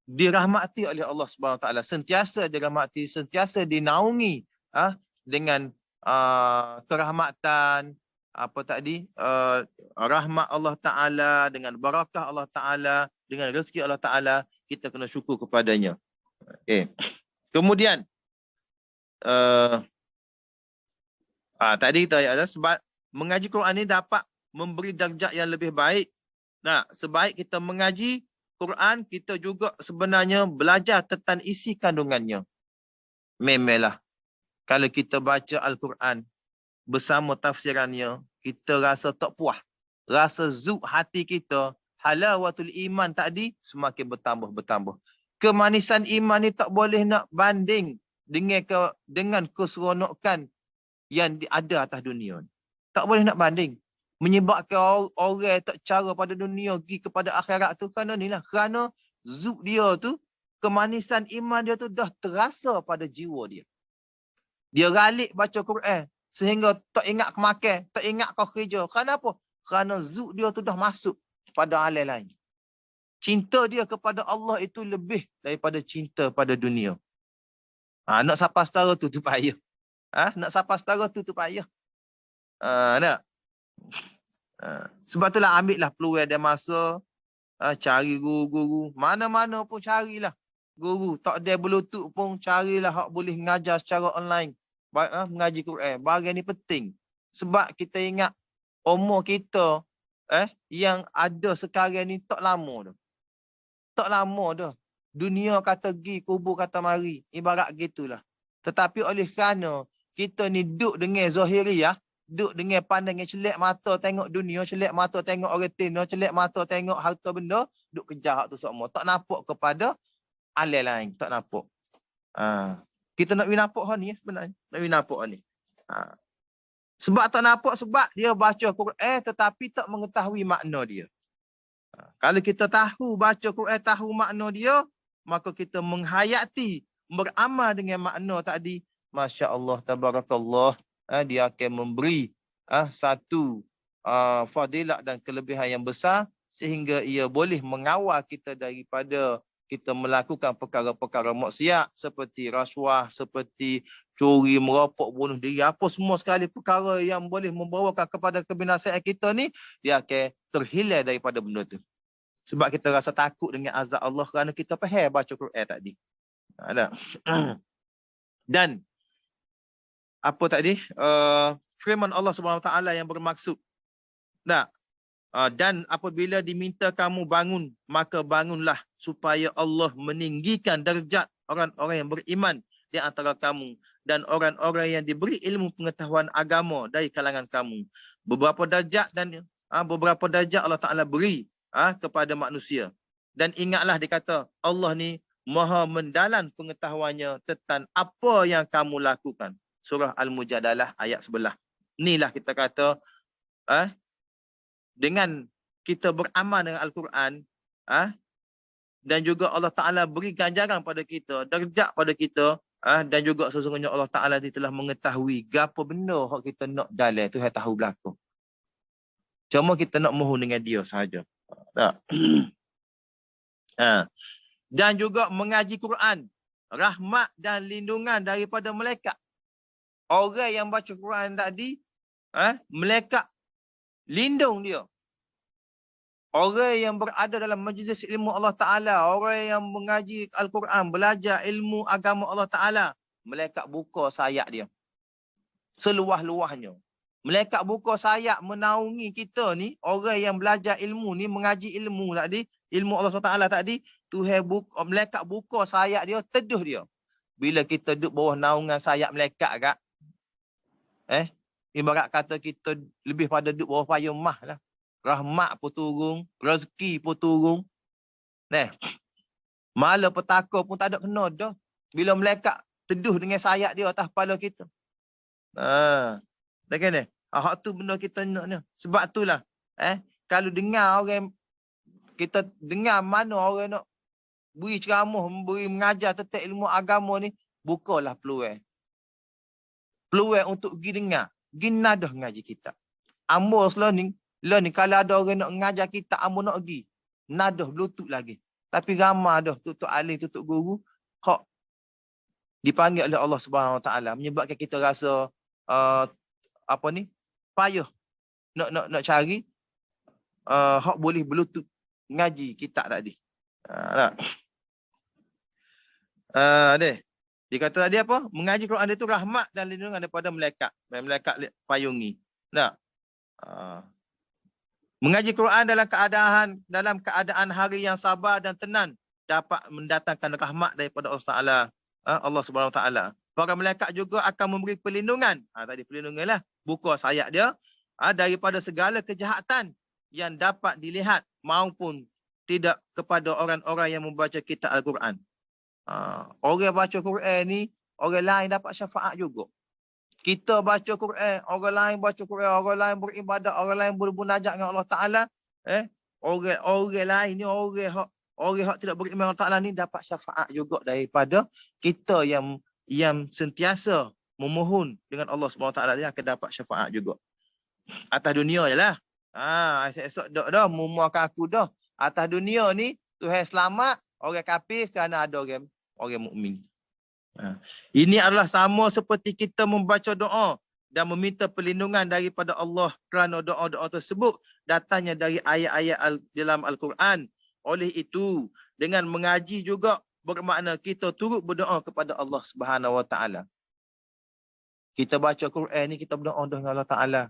dirahmati oleh Allah Subhanahu Wa Taala. Sentiasa dirahmati, sentiasa dinaungi dengan kerahmatan, rahmat Allah Ta'ala, dengan barakah Allah Ta'ala, dengan rezeki Allah Ta'ala, kita kena syukur kepadanya. Okay. Kemudian, tadi kita ada sebab mengaji Quran ini dapat memberi darjat yang lebih baik. Sebaik kita mengaji Quran, kita juga sebenarnya belajar tentang isi kandungannya. Memanglah, kalau kita baca Al-Quran, bersama tafsirannya, kita rasa tak puas. Rasa zuk hati kita, halawatul iman tadi semakin bertambah. Kemanisan iman ni tak boleh nak banding dengan keseronokan yang ada atas dunia. Tak boleh nak banding. Menyebabkan orang tak cara pada dunia pergi kepada akhirat tu kerana ni lah. Kerana zuk dia tu, kemanisan iman dia tu dah terasa pada jiwa dia. Dia ralik baca Quran. Sehingga tak ingat ke makan, tak ingat ke kerja. Kerana apa? Kerana zuk dia tu dah masuk pada alam lain. Cinta dia kepada Allah itu lebih daripada cinta pada dunia. Nak sapa setara tu payah. Nak sapa setara tu payah. Nak? Sebab itulah ambillah peluang dan masa, cari guru-guru. Mana-mana pun carilah guru. Tak ada Bluetooth pun carilah hak boleh mengajar secara online. Mengaji Quran. Bahagian ni penting. Sebab kita ingat umur kita yang ada sekarang ni tak lama dah. Tak lama dah. Dunia kata pergi, kubur kata mari. Ibarat gitulah. Tetapi oleh kerana kita ni duduk dengan zahiriyah, duduk dengan pandangan celak mata tengok dunia, celak mata tengok orang tina, celak mata tengok harta benda, duduk kejar hak tu semua. Tak nampak kepada alam lain. Tak nampak. Kita nak nampak hal ni sebenarnya. Nak nampak hal ni. Sebab tak nampak, sebab dia baca Quran tetapi tak mengetahui makna dia. Kalau kita tahu baca Quran, tahu makna dia, maka kita menghayati, beramal dengan makna tadi. Masya Allah, tabarakallah. Dia akan memberi satu fadilat dan kelebihan yang besar sehingga ia boleh mengawal kita daripada kita melakukan perkara-perkara maksiat seperti rasuah, seperti curi, merapok, bunuh diri, apa semua sekali perkara yang boleh membawakan kepada kebinasaan kita ni, dia akan terhilang daripada benda tu. Sebab kita rasa takut dengan azab Allah kerana kita faham baca Quran tadi. Dan apa tadi? Firman Allah SWT yang bermaksud. Dan apabila diminta kamu bangun, maka bangunlah supaya Allah meninggikan darjat orang-orang yang beriman di antara kamu dan orang-orang yang diberi ilmu pengetahuan agama dari kalangan kamu. Beberapa darjat Allah Ta'ala beri kepada manusia. Dan ingatlah dia kata, Allah ni maha mendalam pengetahuannya tentang apa yang kamu lakukan. Surah Al-Mujadalah ayat 11. Inilah kita kata, dengan kita beramal dengan Al-Quran, dan juga Allah Ta'ala beri ganjaran pada kita, darjat pada kita, dan juga sesungguhnya Allah Ta'ala telah mengetahui apa benda yang kita nak dalam tu, tahu belakang. Cuma kita nak mohon dengan dia sahaja. Tak? Dan juga mengaji Quran, rahmat dan lindungan daripada malaikat. Orang yang baca Quran tadi, malaikat lindung dia. Orang yang berada dalam majlis ilmu Allah Ta'ala, orang yang mengaji Al-Quran, belajar ilmu agama Allah Ta'ala, malaikat buka sayap dia. Seluas-luasnya. Malaikat buka sayap menaungi kita ni, orang yang belajar ilmu ni, mengaji ilmu tadi, ilmu Allah Ta'ala tadi, malaikat buka sayap dia, teduh dia. Bila kita duduk bawah naungan sayap malaikat kat, ibarat kata kita lebih pada duduk bawah payung mah lah. Rahmat pun turun, rezeki pun turun. Mala petaka pun tak ada kena dah. Bila malaikat teduh dengan sayap dia atas kepala kita. Dah kena? Hak tu benda kita nak ni. Sebab itulah, kalau dengar orang, kita dengar mana orang nak beri ceramah, beri mengajar tentang ilmu agama ni, bukalah peluang. Peluang untuk pergi dengar. Pergi nadah ngaji kita. Ambo Lah ni kalau ada orang nak mengajar kita, ambo nak pergi. Nadah bluetooth lagi. Tapi ramai dah tutup alim, tutup guru, hak dipanggil oleh Allah Subhanahu Wa Taala, menyebabkan kita rasa payah nak cari hak boleh bluetooth ngaji kita tadi. Dia kata tadi apa? Mengaji Quran itu rahmat dan lindungan daripada malaikat. Malaikat payungi. Mengaji Quran dalam keadaan hari yang sabar dan tenang dapat mendatangkan rahmat daripada Allah Taala, Allah Subhanahu Wa Taala. Para malaikat juga akan memberi perlindungan. Tadi perlindunganlah, buka sayap dia daripada segala kejahatan yang dapat dilihat maupun tidak kepada orang-orang yang membaca kitab Al-Quran. Orang baca Quran ni, orang lain dapat syafaat juga. Kita baca Quran, orang lain baca Quran, orang lain beribadat, orang lain bermunajat dengan Allah Ta'ala. Orang lain ni, orang hak tidak beriman Allah Ta'ala ni dapat syafaat juga daripada kita yang sentiasa memohon dengan Allah SWT, dia akan dapat syafaat juga. Atas dunia je lah. Esok dah, memuakan aku dah. Atas dunia ni, Tuhan selamat orang kafir kerana ada orang mukmin. Ini adalah sama seperti kita membaca doa dan meminta perlindungan daripada Allah kerana doa-doa tersebut datangnya dari ayat-ayat dalam Al-Quran. Oleh itu, dengan mengaji juga bermakna kita turut berdoa kepada Allah Subhanahu Wa Taala. Kita baca Quran ni, kita berdoa dengan Allah Ta'ala.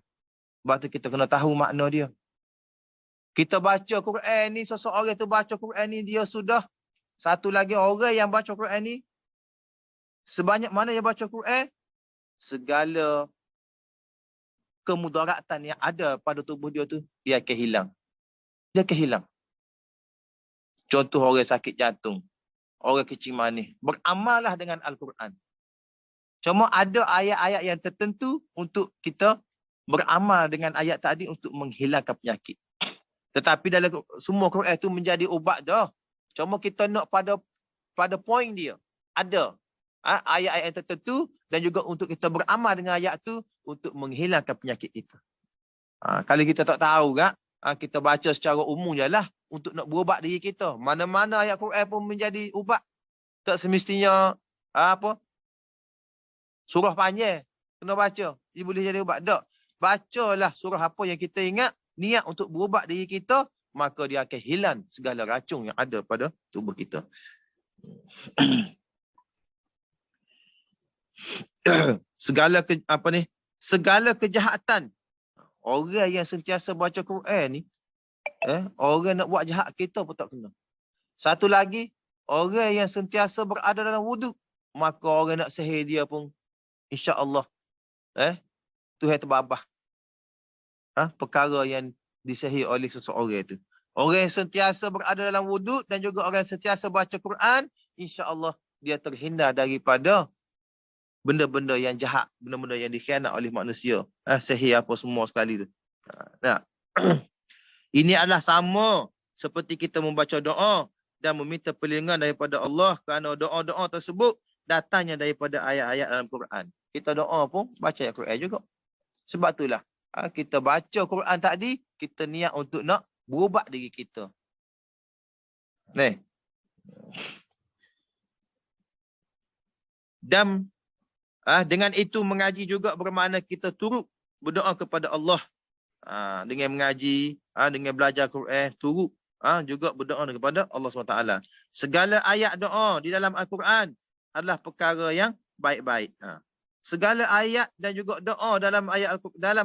Sebab tu kita kena tahu makna dia. Kita baca Quran ni, seseorang tu baca Quran ni, dia sudah. Satu lagi, orang yang baca Quran ni, sebanyak mana yang baca Quran, segala kemudaratan yang ada pada tubuh dia tu, dia akan hilang. Dia akan hilang. Contoh orang sakit jantung, orang kecil manis, beramallah dengan Al-Quran. Cuma ada ayat-ayat yang tertentu untuk kita beramal dengan ayat tadi untuk menghilangkan penyakit. Tetapi dalam semua Quran itu menjadi ubat dah. Cuma kita nak pada poin dia. Ada ayat-ayat yang tertentu dan juga untuk kita beramal dengan ayat tu untuk menghilangkan penyakit kita. Kalau kita tak tahu kita baca secara umum je lah untuk nak berubat diri kita. Mana-mana ayat Quran pun menjadi ubat. Tak semestinya surah panjang kena baca, dia boleh jadi ubat. Tak. Bacalah surah apa yang kita ingat, niat untuk berubat diri kita, maka dia akan hilang segala racun yang ada pada tubuh kita. Segala kejahatan. Orang yang sentiasa baca Quran ni, orang nak buat jahat kita pun tak kena. Satu lagi, orang yang sentiasa berada dalam wuduk, maka orang nak sihir dia pun insya-Allah Tuhan terbabah perkara yang disihir oleh seseorang itu. Orang yang sentiasa berada dalam wuduk dan juga orang yang sentiasa baca Quran, insya-Allah dia terhindar daripada benda-benda yang jahat, benda-benda yang dikhianat oleh manusia. Sihir apa semua sekali tu. Nah, ini adalah sama seperti kita membaca doa dan meminta perlindungan daripada Allah kerana doa-doa tersebut datangnya daripada ayat-ayat dalam Quran. Kita doa pun baca ayat Quran juga. Sebab itulah kita baca Quran tadi, kita niat untuk nak berubat diri kita. Nih. Dan dengan itu mengaji juga bermakna kita turut berdoa kepada Allah. Dengan mengaji, dengan belajar Quran, turut juga berdoa kepada Allah SWT. Segala ayat doa di dalam Al-Quran adalah perkara yang baik-baik. Segala ayat dan juga doa dalam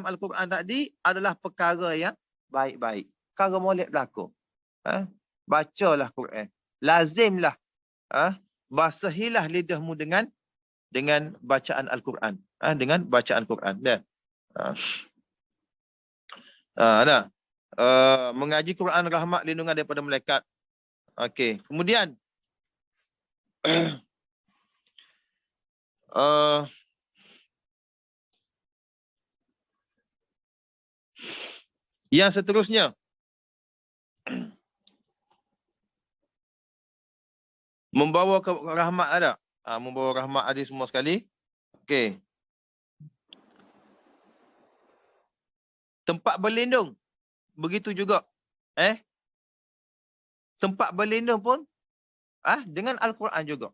Al-Quran tadi adalah perkara yang baik-baik. Perkara molek berlaku. Bacalah Quran. Lazimlah. Basahilah lidahmu dengan bacaan Al-Quran. Dengan bacaan Quran. Dah. Mengaji Quran rahmat lindungan daripada malaikat. Okey. Kemudian yang seterusnya, membawa ke rahmat ada. Membawa rahmat ada semua sekali. Okey. Tempat berlindung. Begitu juga. Tempat berlindung pun dengan Al-Quran juga.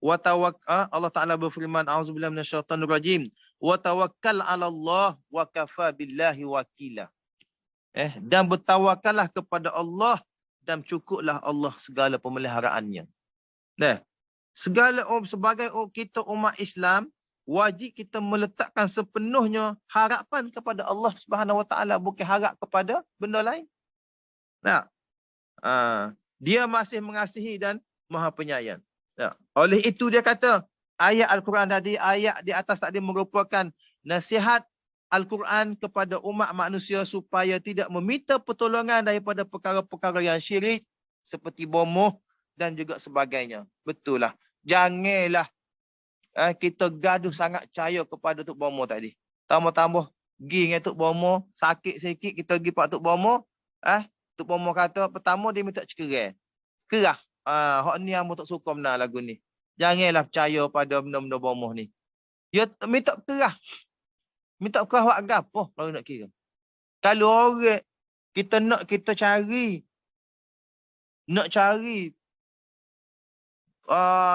Allah Ta'ala berfirman, A'udzubillahi minasyaitanir rajim. Wa tawakkal 'ala Allah wa kafa billahi wakila. Dan bertawakallah kepada Allah dan cukuplah Allah segala pemeliharaannya. Sebagai kita umat Islam, wajib kita meletakkan sepenuhnya harapan kepada Allah Subhanahu Wa Taala, bukan harap kepada benda lain. Dia masih mengasihi dan Maha Penyayang. Oleh itu dia kata, ayat Al-Quran tadi, ayat di atas tadi merupakan nasihat Al-Quran kepada umat manusia supaya tidak meminta pertolongan daripada perkara-perkara yang syirik seperti bomoh dan juga sebagainya. Betul lah. Janganlah kita gaduh sangat percaya kepada Tok Bomo tadi. Tambah-tambah pergi dengan Tok Bomo, sakit sikit kita pergi Pak Tok Bomo. Tok Bomo kata pertama dia minta cerai. Kerah. Hak ni yang tak suka benar lagu ni. Janganlah percaya pada benda-benda bomoh ni. Dia minta kerah. Minta kerah buat gapo kalau nak kira. Kalau orang kita cari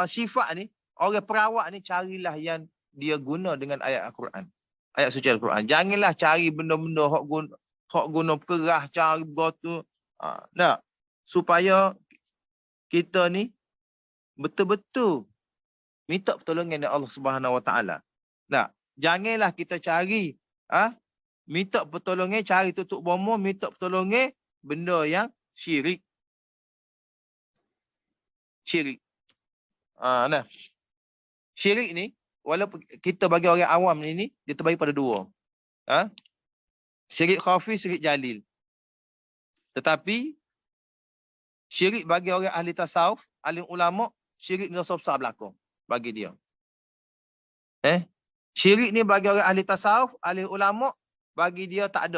sifat ni, orang perawat ni, carilah yang dia guna dengan ayat Al-Quran. Ayat suci Al-Quran. Janganlah cari benda-benda hak guna kerah, cari batu. Supaya kita ni betul-betul minta pertolongan dari Allah Subhanahu Wa Taala. Janganlah kita cari minta pertolongan, cari tutup bomo, minta pertolongan benda yang syirik. Syirik. Syirik ni, walaupun kita bagi orang awam ni dia terbagi pada dua. Syirik khafi, syirik jalil. Tetapi syirik bagi orang ahli tasawuf, ahli ulama, syirik ni dosa besar berlaku bagi dia. Syirik ni bagi orang ahli tasawuf, ahli ulama, bagi dia tak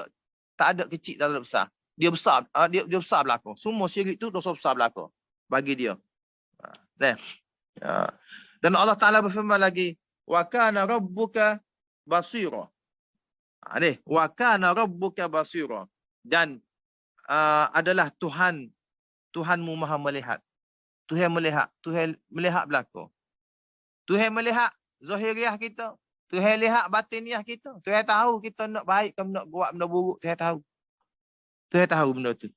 ada kecil, tak ada besar. Dia besar, dia besar berlaku. Semua syirik tu dosa besar berlaku bagi dia. Dan Allah Ta'ala berfirman lagi, wa kana rabbuka basira. Wa kana rabbuka basira. Dan adalah Tuhanmu maha melihat. Tuhan melihat belaka. Tuhan melihat zahiriah kita. Tuhan lihat batiniah kita. Tuhan tahu kita nak baik ke nak buat benda buruk. Tuhan tahu. Tuhan tahu benda tu.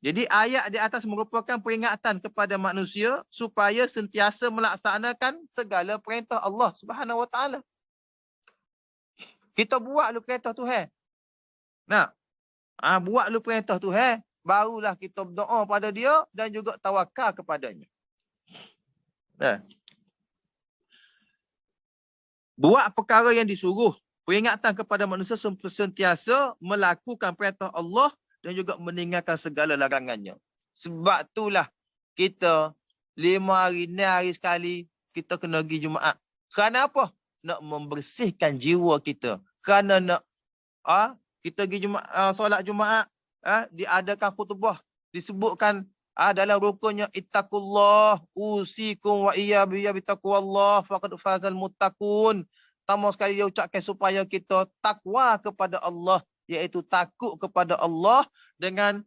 Jadi ayat di atas merupakan peringatan kepada manusia supaya sentiasa melaksanakan segala perintah Allah Subhanahu Wa Taala. Kita buat lu perintah Tuhan. Buat lu perintah Tuhan, barulah kita berdoa pada dia dan juga tawakal kepadanya. Buat perkara yang disuruh. Peringatan kepada manusia sentiasa melakukan perintah Allah dan juga meninggalkan segala larangannya. Sebab itulah kita 5 hari, 6 hari sekali kita kena pergi Jumaat. Kerana apa? Nak membersihkan jiwa kita. Kerana nak kita pergi solat Jumaat, diadakan khutbah, disebutkan dalam rukunnya ittaqullah usikum wa iyya bitaqwallah faqad fazal muttaqun. Pertama sekali dia ucapkan supaya kita takwa kepada Allah, iaitu takut kepada Allah dengan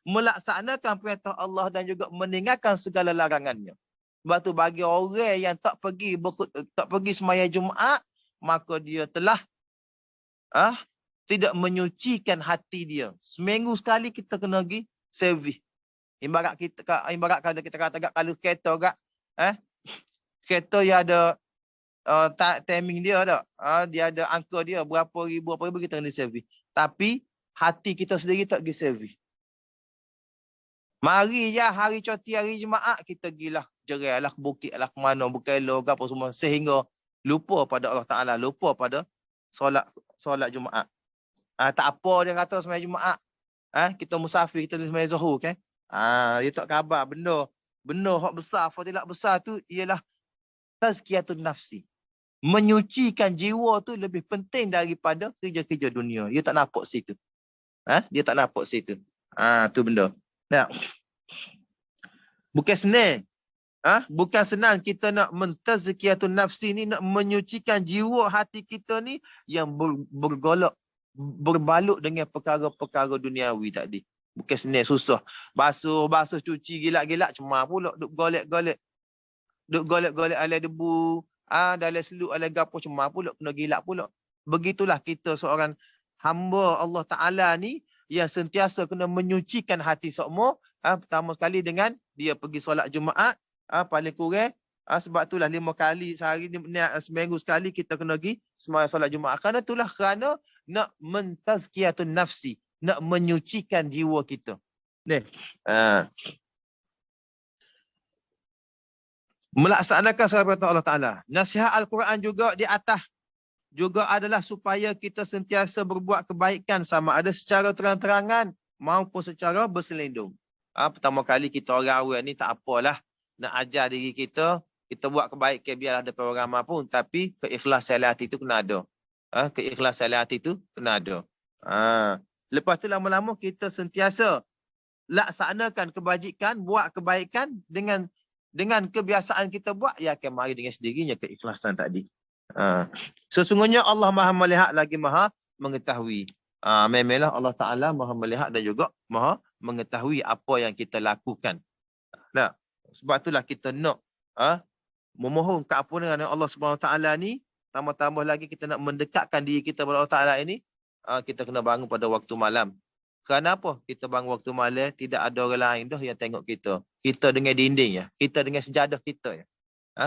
melaksanakan perintah Allah dan juga meninggalkan segala larangannya. Sebab tu bagi orang yang tak pergi sembahyang Jumaat, maka dia telah tidak menyucikan hati dia. Seminggu sekali kita kena pergi servis. Ibarat kata kita kata kalau kereta kereta yang ada timing dia tak. Dia ada angka dia berapa ribu kita kena servis. Tapi hati kita sendiri tak pergi servis. Mari ya hari cuti hari Jumaat kita pergilah jerai lah bukit lah ke mana berkelo ke apa semua sehingga lupa pada Allah Taala, lupa pada solat Jumaat. Tak apa dia kata sembahyang Jumaat. Kita musafir kita sembahyang Zuhur kan. Dia tak khabar benda hak besar, fadilat besar tu ialah tazkiyatun nafsi. Menyucikan jiwa tu lebih penting daripada kerja-kerja dunia. Dia tak nampak situ. Dia tak nampak situ. Tu benda. Nah. Bukan senang. Bukan senang kita nak mentazkiyatun nafsi ni, nak menyucikan jiwa hati kita ni yang berbalut dengan perkara-perkara duniawi tadi. Bukan senang, susah. Basuh, cuci, gilak-gilak, cuma pula duk golek-golek. Duk golek-golek alai debu, dalam seluk, alai gapo, cuma pula kena gilak pula. Begitulah kita seorang hamba Allah Ta'ala ni yang sentiasa kena menyucikan hati sokmo. Pertama sekali dengan dia pergi solat Jumaat, paling kurang. Sebab itulah 5 kali sehari, seminggu sekali kita kena pergi sembahyang solat Jumaat. Kerana nak mentazkiyatun nafsi, nak menyucikan jiwa kita. Ni. Melaksanakan segala perintah Allah Ta'ala. Nasihat Al-Quran juga di atas juga adalah supaya kita sentiasa berbuat kebaikan sama ada secara terang-terangan maupun secara berselindung. Pertama kali kita orang awal ni tak apalah nak ajar diri kita buat kebaikan biarlah ada orang pun, tapi keikhlasan hati itu kena ada. Keikhlasan hati itu kena ada. Lepas tu lama-lama kita sentiasa laksanakan kebajikan, buat kebaikan dengan kebiasaan kita buat, ia akan mari dengan sendirinya keikhlasan tadi. Sesungguhnya Allah Maha melihat lagi Maha mengetahui. Memanglah Allah Ta'ala Maha melihat dan juga Maha mengetahui apa yang kita lakukan. Nah, sebab itulah kita nak memohon keampunan dengan Allah Subhanahu Ta'ala ni. Tambah-tambah lagi kita nak mendekatkan diri kita kepada Allah Ta'ala ini. Kita kena bangun pada waktu malam. Kenapa kita bangun waktu malam? Tidak ada orang lain dah yang tengok kita. Kita dengan dinding ya. Kita dengan sejadah kita ya.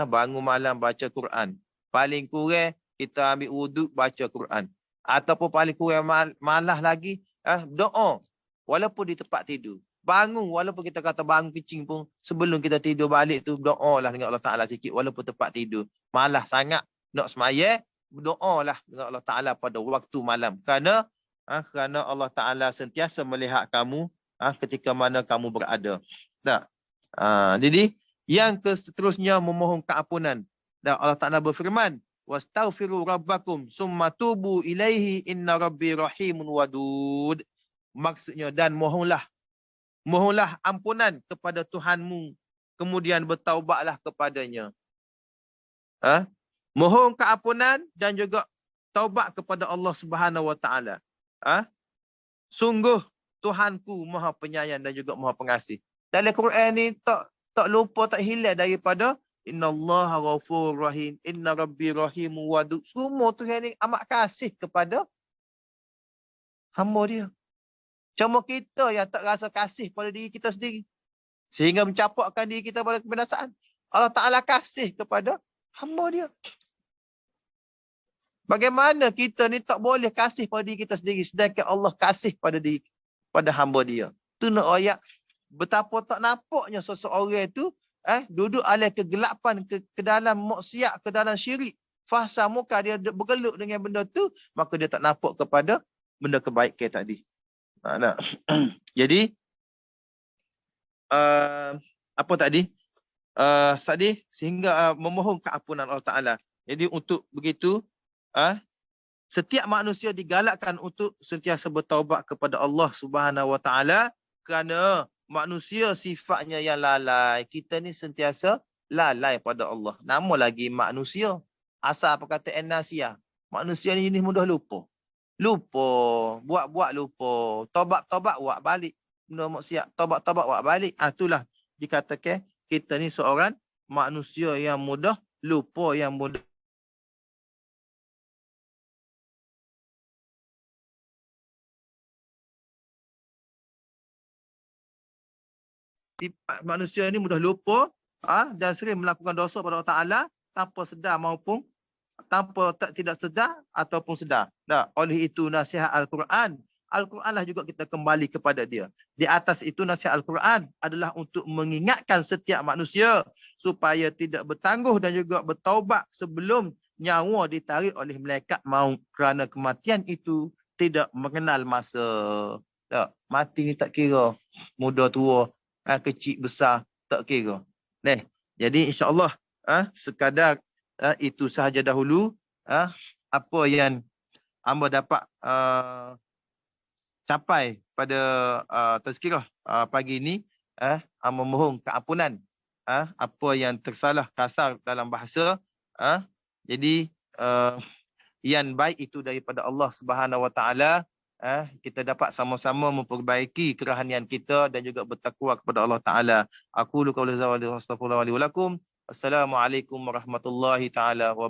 Bangun malam baca Quran. Paling kurang kita ambil wuduk baca Quran. Ataupun paling kurang malah lagi doa. Walaupun di tempat tidur. Bangun walaupun kita kata bangun kecing pun. Sebelum kita tidur balik tu doa lah dengan Allah Ta'ala sikit. Walaupun tempat tidur. Malah sangat nak semayang. Berdoa lah dengan Allah Ta'ala pada waktu malam. Kerana Allah Ta'ala sentiasa melihat kamu ketika mana kamu berada. Jadi yang seterusnya memohon keampunan. Dan Allah Ta'ala berfirman, wastaghfiru rabbakum summa tubu ilaihi inna rabbi rahimun wadud. Maksudnya, dan mohonlah ampunan kepada Tuhanmu, kemudian bertaubatlah kepadanya. Mohon keampunan dan juga taubat kepada Allah Subhanahu Wa Ta'ala. Sungguh Tuhanku Maha Penyayang dan juga Maha Pengasih. Dalam Quran ni tak lupa, tak hilang daripada innallaha ghafurur rahim, inna rabbi rahimun wadud. Semua Tuhan ni amat kasih kepada hamba dia. Cuma kita yang tak rasa kasih pada diri kita sendiri. Sehingga mencampakkan diri kita pada kebinasaan. Allah Ta'ala kasih kepada hamba dia. Bagaimana kita ni tak boleh kasih pada diri kita sendiri sedangkan Allah kasih pada hamba dia. Tu nak ayat betapa tak nampaknya seseorang tu duduk alih kegelapan ke dalam maksiat, ke dalam syirik. Fahsam muka dia bergelut dengan benda tu, maka dia tak nampak kepada benda kebaikan tadi. Jadi apa tadi? Tadi sehingga memohon keampunan Allah Taala. Jadi untuk begitu setiap manusia digalakkan untuk sentiasa bertaubat kepada Allah Subhanahu Wa Taala, kerana manusia sifatnya yang lalai. Kita ni sentiasa lalai pada Allah. Nama lagi manusia. Asal apa kata An-Nasiyah. Manusia ni mudah lupa. Buat-buat lupa. Tobat-tobat buat balik. Benda maksiat, tobat-tobat buat balik. Itulah dikatakan kita ni seorang manusia yang mudah lupa, yang mudah manusia ni mudah lupa dan sering melakukan dosa pada Allah Taala tanpa sedar maupun tidak sedar ataupun sedar. Oleh itu nasihat Al-Quran. Al-Quran lah juga kita kembali kepada dia. Di atas itu nasihat Al-Quran adalah untuk mengingatkan setiap manusia supaya tidak bertangguh dan juga bertaubat sebelum nyawa ditarik oleh malaikat maut, kerana kematian itu tidak mengenal masa. Mati ni tak kira muda tua, kecil besar, tak kira. Jadi insya-Allah sekadar itu sahaja dahulu apa yang hamba dapat capai pada tazkirah pagi ini. Hamba mohon keampunan apa yang tersalah kasar dalam bahasa. Jadi yang baik itu daripada Allah Subhanahu Wa Taala. Kita dapat sama-sama memperbaiki kerohanian kita dan juga bertakwa kepada Allah Taala. Aku qauli hadza wa astaghfirullah li wa lakum. Assalamualaikum warahmatullahi taala wabarakatuh.